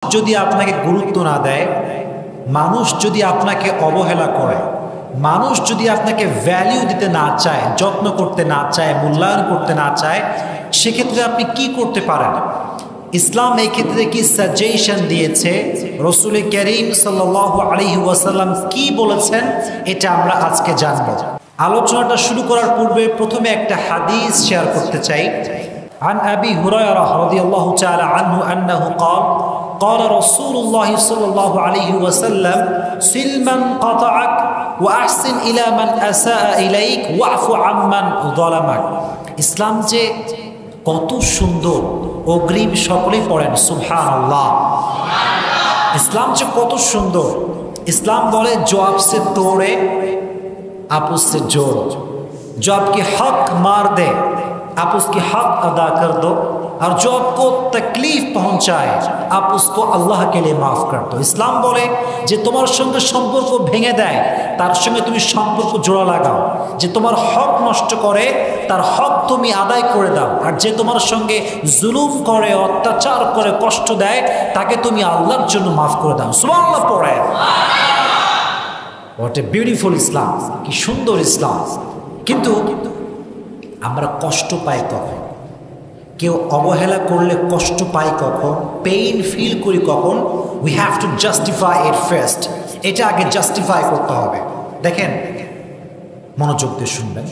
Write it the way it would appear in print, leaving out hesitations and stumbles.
যদি আপনাকে গুরুত্ব না দেয়, মানুষ যদি আপনাকে অবহেলা করে, মানুষ যদি আপনাকে ভ্যালিউ দিতে না চায়, যত্ন করতে না চায়, মূল্যায়ন করতে না চায়, সেক্ষেত্রে আপনি কি করতে পারেন? ইসলাম এই ক্ষেত্রে কি সাজেশন দিয়েছে, রাসূল করিম সাল্লাল্লাহু আলাইহি ওয়াসাল্লাম কি বলেছেন, এটা আমরা আজকে জানব। আলোচনাটা শুরু করার পূর্বে প্রথমে একটা হাদিস শেয়ার করতে চাই। عن أبي هريرة رضي الله تعالى عنه أنه قال قال رسول الله صلى الله عليه وسلم سل من قطعك وأحسن إلى من أساء إليك واعف عمن ظلمك। ইসলাম যে কত সুন্দর, অগ্রিম সকলেই পড়েন সুবহানাল্লাহ। ইসলাম যে কত সুন্দর। ইসলাম বলে जो आपसे तोड़े आप उससे जोड़ो, जो आपके हक मार दे आप उसके हक अदा कर दो, और जो आपको तकलीफ पहुंचाए आप उसको अल्लाह के लिए माफ़ कर दो। ইসলাম বলে যে তোমার সঙ্গে সম্পর্ক ভেঙে দেয় তার সঙ্গে তুমি সম্পর্ক জোড়া লাগাও, যে তোমার হক নষ্ট করে তার হক তুমি আদায় করে দাও, আর যে তোমার সঙ্গে জুলুম করে, অত্যাচার করে, কষ্ট দেয় তাকে তুমি আল্লাহর জন্য মাফ করে দাও। সুবহানাল্লাহ পড়ে। হোয়াট এ বিউটিফুল ইসলাম, কি সুন্দর ইসলাম। কিন্তু আমরা কষ্ট পাই কখন? কেউ অবহেলা করলে কষ্ট পাই কখন? পেইন ফিল করি কখন? We have to justify it first. এটা আগে জাস্টিফাই করতে হবে। দেখেন, মনোযোগ দিয়ে শুনবেন।